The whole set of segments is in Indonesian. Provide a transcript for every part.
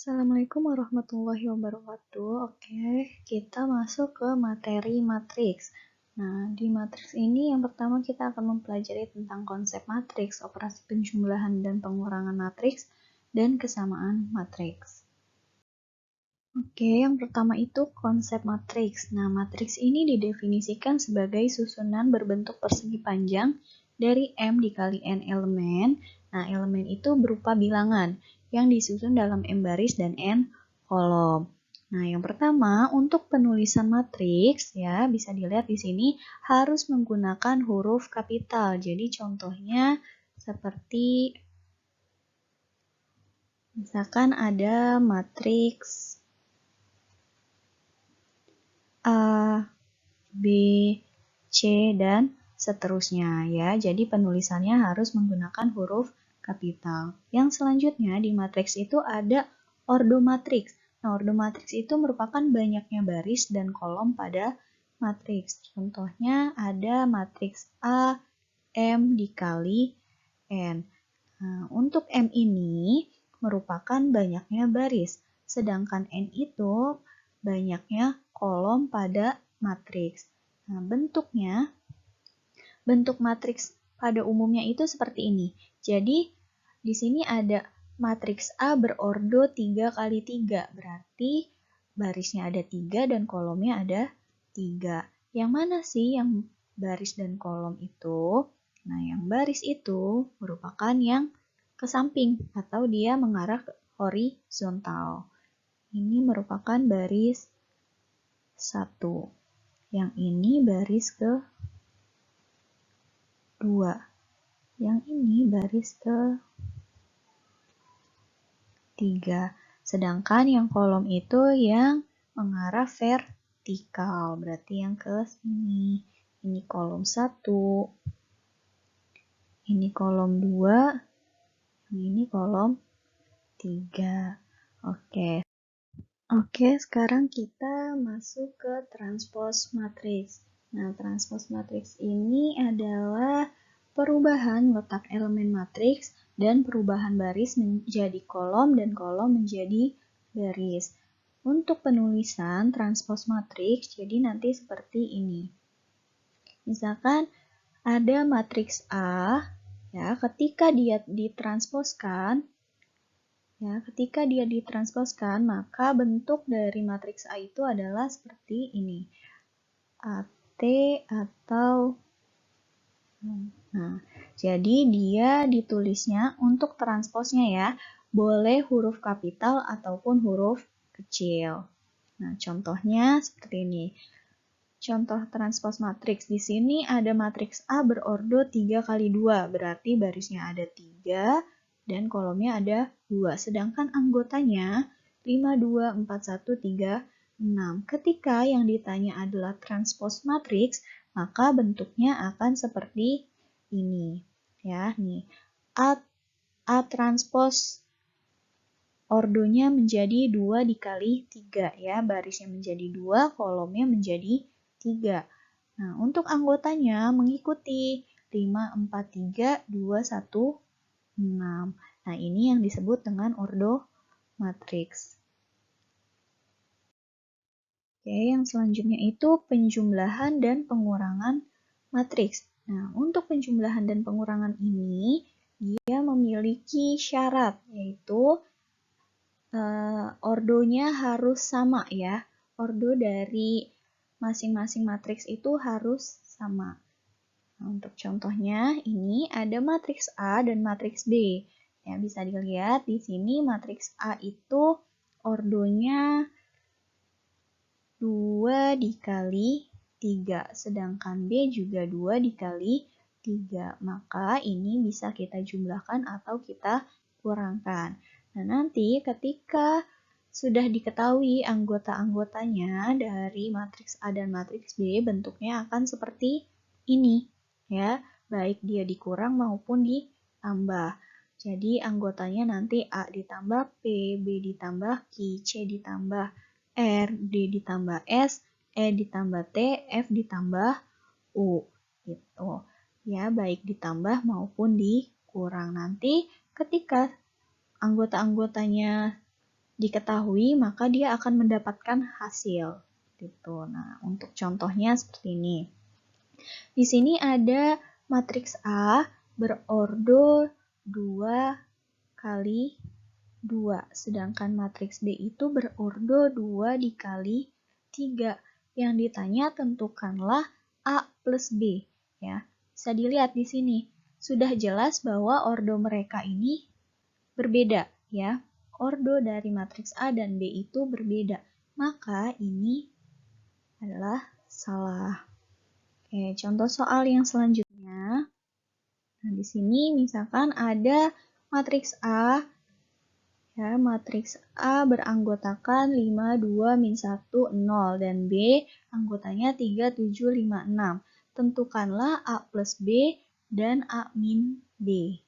Assalamualaikum warahmatullahi wabarakatuh. Oke, kita masuk ke materi matriks. Nah, di matriks ini yang pertama kita akan mempelajari tentang konsep matriks, operasi penjumlahan dan pengurangan matriks, dan kesamaan matriks. Oke, yang pertama itu konsep matriks. Nah, matriks ini didefinisikan sebagai susunan berbentuk persegi panjang dari M dikali N elemen. Nah, elemen itu berupa bilangan yang disusun dalam M baris dan N kolom. Nah, yang pertama untuk penulisan matriks ya bisa dilihat di sini harus menggunakan huruf kapital. Jadi contohnya seperti misalkan ada matriks A, B, C, dan seterusnya ya. Jadi penulisannya harus menggunakan huruf kapital. Yang selanjutnya di matriks itu ada ordo matriks. Nah, ordo matriks itu merupakan banyaknya baris dan kolom pada matriks. Contohnya ada matriks A, M dikali N. Nah, untuk M ini merupakan banyaknya baris, sedangkan N itu banyaknya kolom pada matriks. Nah, bentuk matriks pada umumnya itu seperti ini. Jadi, di sini ada matriks A berordo 3 kali 3, berarti barisnya ada 3 dan kolomnya ada 3. Yang mana sih yang baris dan kolom itu? Nah, yang baris itu merupakan yang ke samping atau dia mengarah ke horizontal. Ini merupakan baris 1. Yang ini baris ke 2. Yang ini baris ke 3. Sedangkan yang kolom itu yang mengarah vertikal. Berarti yang ke sini. Ini kolom 1. Ini kolom 2. Yang ini kolom 3. Oke, sekarang kita masuk ke transpose matriks. Nah, transpose matriks ini adalah perubahan letak elemen matriks dan perubahan baris menjadi kolom dan kolom menjadi baris. Untuk penulisan transpose matriks, jadi nanti seperti ini. Misalkan ada matriks A, ya, ketika dia ditransposkan, maka bentuk dari matriks A itu adalah seperti ini. AT atau jadi dia ditulisnya untuk transposnya ya, boleh huruf kapital ataupun huruf kecil. Nah, contohnya seperti ini. Contoh transpose matriks. Di sini ada matriks A berordo 3 kali 2, berarti barisnya ada 3 dan kolomnya ada 2. Sedangkan anggotanya 5, 2, 4, 1, 3, 6. Ketika yang ditanya adalah transpose matriks, maka bentuknya akan seperti ini. Ya, nih. A transpose ordonya menjadi 2 dikali 3 ya, barisnya menjadi 2, kolomnya menjadi 3. Nah, untuk anggotanya mengikuti 5, 4, 3, 2, 1, 6. Nah, ini yang disebut dengan ordo matriks. Oke, yang selanjutnya itu penjumlahan dan pengurangan matriks. Nah, untuk penjumlahan dan pengurangan ini, dia memiliki syarat, yaitu ordonya harus sama ya. Ordo dari masing-masing matriks itu harus sama. Nah, untuk contohnya ini ada matriks A dan matriks B. Ya, bisa dilihat di sini matriks A itu ordonya 2 dikali 3, sedangkan B juga 2 dikali 3. Maka ini bisa kita jumlahkan atau kita kurangkan. Nah, nanti ketika sudah diketahui anggota-anggotanya dari matriks A dan matriks B, bentuknya akan seperti ini, ya, baik dia dikurang maupun ditambah. Jadi anggotanya nanti A ditambah P, B ditambah Q, C ditambah R, D ditambah S, E ditambah T, F ditambah U. Gitu. Ya, baik ditambah maupun dikurang. Nanti ketika anggota-anggotanya diketahui, maka dia akan mendapatkan hasil. Gitu. Nah, untuk contohnya seperti ini. Di sini ada matriks A berordo 2 kali 2, sedangkan matriks B itu berordo 2 dikali 3. Yang ditanya tentukanlah A plus B. Ya, bisa dilihat di sini. Sudah jelas bahwa ordo mereka ini berbeda. Ya, ordo dari matriks A dan B itu berbeda. Maka ini adalah salah. Oke, contoh soal yang selanjutnya. Nah, di sini misalkan ada matriks A. Ya, matriks A beranggotakan 5, 2, min 1, 0. Dan B anggotanya 3, 7, 5, 6. Tentukanlah A plus B dan A min B.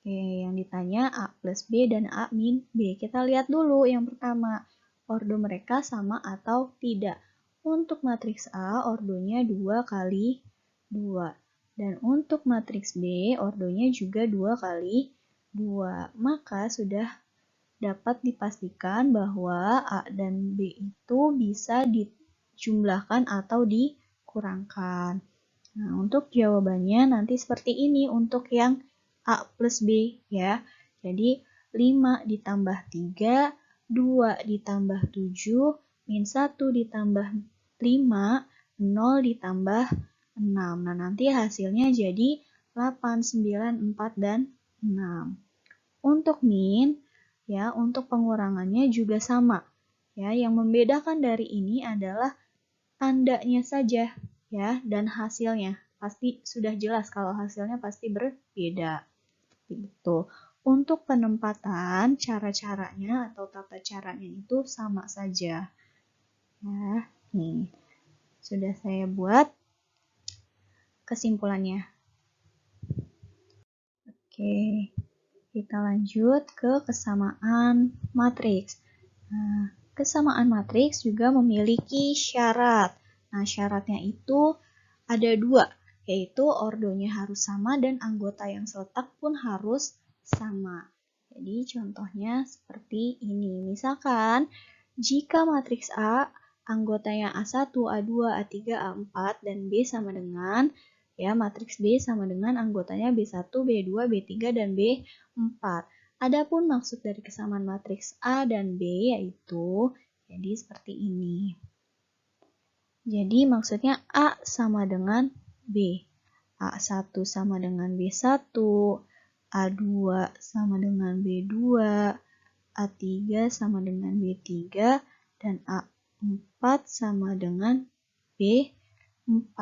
Oke, yang ditanya A plus B dan A min B. Kita lihat dulu yang pertama. Ordo mereka sama atau tidak. Untuk matriks A, ordonya 2 kali 2. Dan untuk matriks B, ordonya juga 2 kali 2. Maka sudah dapat dipastikan bahwa A dan B itu bisa dijumlahkan atau dikurangkan. Nah, untuk jawabannya nanti seperti ini untuk yang A plus B ya. Jadi 5 ditambah 3, 2 ditambah 7, min 1 ditambah 5, 0 ditambah 6. Nah, nanti hasilnya jadi 8, 9, 4, dan 6. Untuk min, ya, untuk pengurangannya juga sama. Ya, yang membedakan dari ini adalah tandanya saja, ya, dan hasilnya. Pasti sudah jelas kalau hasilnya pasti berbeda. Gitu. Untuk penempatan, cara-caranya atau tata caranya itu sama saja. Ya, nih. Sudah saya buat kesimpulannya. Oke, kita lanjut ke kesamaan matriks. Nah, kesamaan matriks juga memiliki syarat. Nah, syaratnya itu ada 2, yaitu ordonya harus sama dan anggota yang seletak pun harus sama. Jadi contohnya seperti ini. Misalkan, jika matriks A anggotanya A1, A2, A3, A4, dan B sama dengan, ya, matriks B sama dengan anggotanya B1, B2, B3, dan B4. Adapun maksud dari kesamaan matriks A dan B yaitu, jadi seperti ini. Jadi maksudnya A sama dengan B. A1 sama dengan B1, A2 sama dengan B2, A3 sama dengan B3, dan A4 sama dengan B4.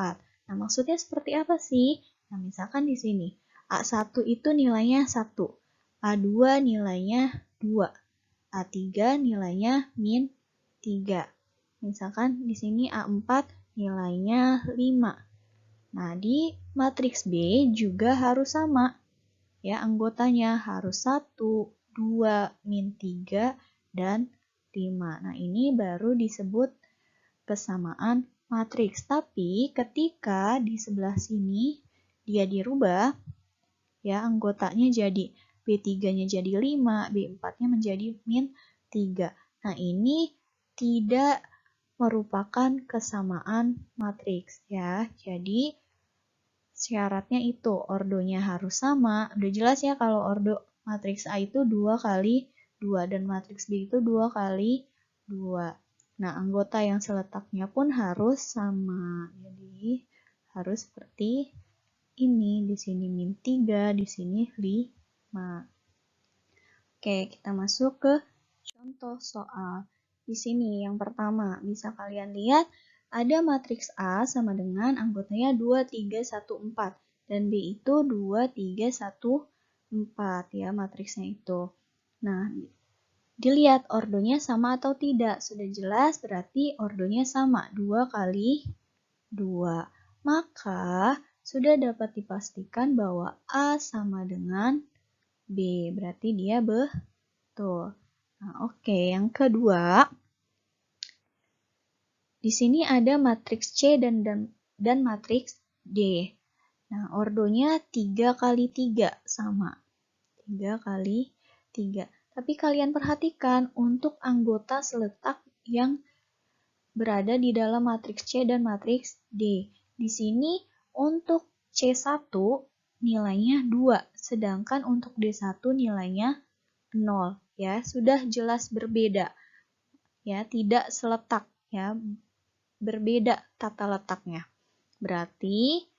Nah, maksudnya seperti apa sih? Nah, misalkan di sini, A1 itu nilainya 1, A2 nilainya 2, A3 nilainya min 3. Misalkan di sini A4 nilainya 5. Nah, di matriks B juga harus sama. Ya, anggotanya harus 1, 2, min 3, dan 5. Nah, ini baru disebut kesamaan matriks. Tapi ketika di sebelah sini dia dirubah, ya, anggotanya jadi B3-nya jadi 5, B4-nya menjadi min 3. Nah, ini tidak merupakan kesamaan matriks, ya. Jadi syaratnya itu ordonya harus sama. Udah jelas ya kalau ordo matriks A itu 2 kali 2 dan matriks B itu 2 kali 2. Nah, anggota yang seletaknya pun harus sama. Jadi harus seperti ini. Di sini min 3, di sini 5. Oke, kita masuk ke contoh soal. Di sini yang pertama, bisa kalian lihat ada matriks A sama dengan anggotanya 2, 3, 1, 4. Dan B itu 2, 3, 1, 4 ya matriksnya itu. Nah, dilihat ordonya sama atau tidak. Sudah jelas berarti ordonya sama. 2 kali 2. Maka sudah dapat dipastikan bahwa A sama dengan B. Berarti dia betul. Nah, oke. Yang kedua, di sini ada matriks C dan matriks D. Nah, ordonya 3 kali 3 sama. 3 kali 3. Tapi kalian perhatikan untuk anggota seletak yang berada di dalam matriks C dan matriks D. Di sini untuk C1 nilainya 2, sedangkan untuk D1 nilainya 0. Ya, sudah jelas berbeda. Ya, tidak seletak, ya. Berbeda tata letaknya. Berarti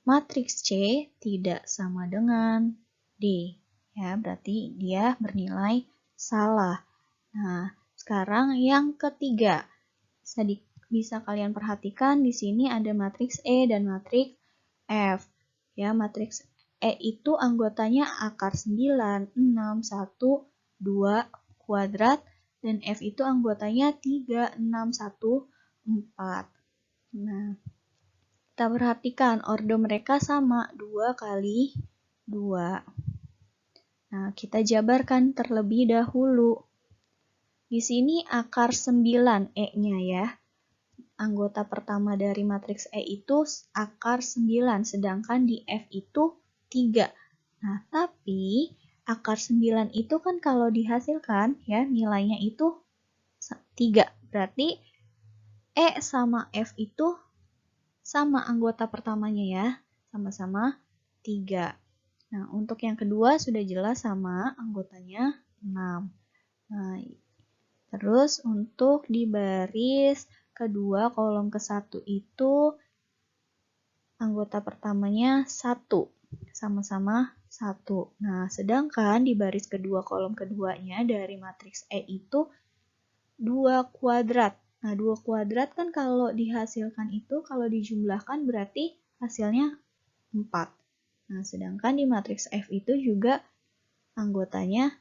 matriks C tidak sama dengan D. Ya, berarti dia bernilai salah. Nah, sekarang yang ketiga. Bisa kalian perhatikan di sini ada matriks E dan matriks F. Ya, matriks E itu anggotanya akar 9, 6, 1, 2 kuadrat, dan F itu anggotanya 3, 6, 1, 4. Nah, kita perhatikan ordo mereka sama, 2 kali 2. Nah, kita jabarkan terlebih dahulu. Di sini akar 9 E-nya ya. Anggota pertama dari matriks E itu akar 9, sedangkan di F itu 3. Nah, tapi akar 9 itu kan kalau dihasilkan ya nilainya itu 3. Berarti E sama F itu sama anggota pertamanya ya, sama-sama 3. Nah, untuk yang kedua sudah jelas sama anggotanya 6. Nah, terus untuk di baris kedua kolom ke-1 itu anggota pertamanya 1, sama-sama 1. Nah, sedangkan di baris kedua kolom keduanya dari matriks E itu 2 kuadrat. Nah, 2 kuadrat kan kalau dihasilkan itu, kalau dijumlahkan berarti hasilnya 4. Nah, sedangkan di matriks F itu juga anggotanya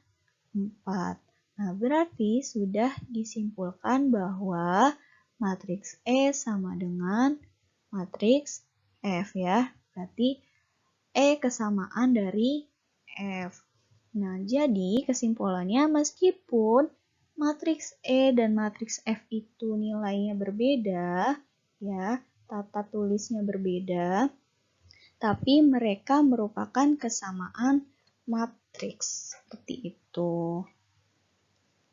4. Nah, berarti sudah disimpulkan bahwa matriks E sama dengan matriks F ya. Berarti E kesamaan dari F. Nah, jadi kesimpulannya meskipun matriks E dan matriks F itu nilainya berbeda, ya, tata tulisnya berbeda, tapi mereka merupakan kesamaan matriks. Seperti itu.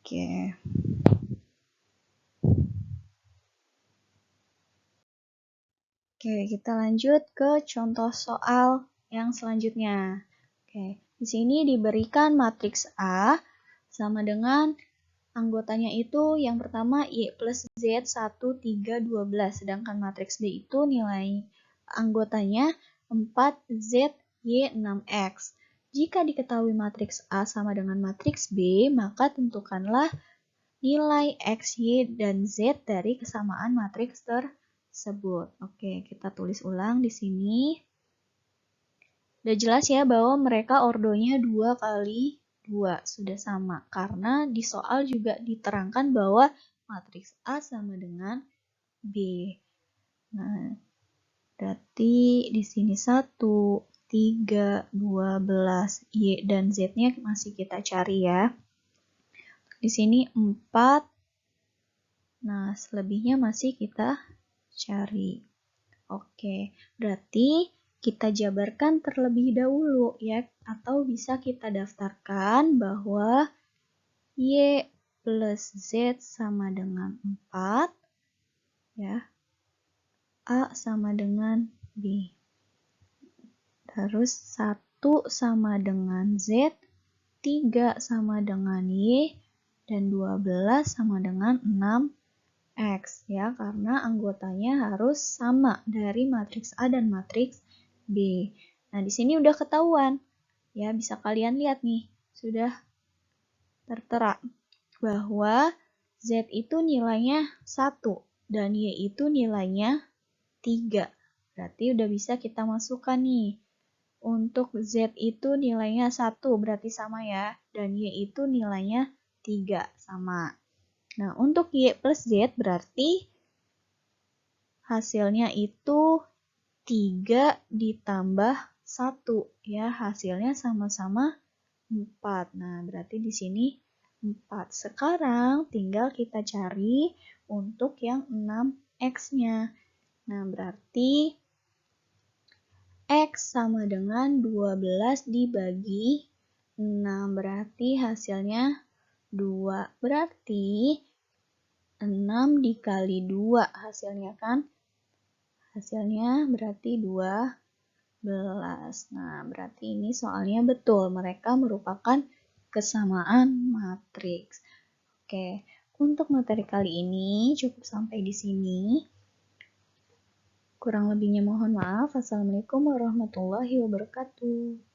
Oke. Oke, kita lanjut ke contoh soal yang selanjutnya. Oke, di sini diberikan matriks A sama dengan anggotanya itu yang pertama Y plus Z 1, 3, 12. Sedangkan matriks B itu nilai anggotanya 4, Z, Y, 6X. Jika diketahui matriks A sama dengan matriks B, maka tentukanlah nilai X, Y, dan Z dari kesamaan matriks tersebut. Oke, kita tulis ulang di sini. Udah jelas ya bahwa mereka ordonya 2 kali 2, sudah sama. Karena di soal juga diterangkan bahwa matriks A sama dengan B. Nah, berarti di sini 1, 3, 12, Y dan Z-nya masih kita cari ya. Di sini 4. Nah, selebihnya masih kita cari. Oke, berarti kita jabarkan terlebih dahulu ya, atau bisa kita daftarkan bahwa Y plus Z sama dengan 4, ya. A sama dengan B. Terus 1 sama dengan Z, 3 sama dengan Y, dan 12 sama dengan 6X ya, karena anggotanya harus sama dari matriks A dan matriks B. Nah, di sini udah ketahuan. Ya, bisa kalian lihat nih, sudah tertera bahwa Z itu nilainya 1 dan Y itu nilainya 3. Berarti udah bisa kita masukkan nih. Untuk Z itu nilainya 1, berarti sama ya. Dan Y itu nilainya 3, sama. Nah, untuk Y plus Z berarti hasilnya itu 3 ditambah 1. Ya, hasilnya sama-sama 4. Nah, berarti di sini 4. Sekarang tinggal kita cari untuk yang 6X-nya. Nah, berarti X sama dengan 12 dibagi 6 berarti hasilnya 2. Berarti 6 dikali 2 hasilnya kan? Hasilnya berarti 12. Nah, berarti ini soalnya betul. Mereka merupakan kesamaan matriks. Oke, untuk materi kali ini cukup sampai di sini. Kurang lebihnya mohon maaf. Assalamualaikum warahmatullahi wabarakatuh.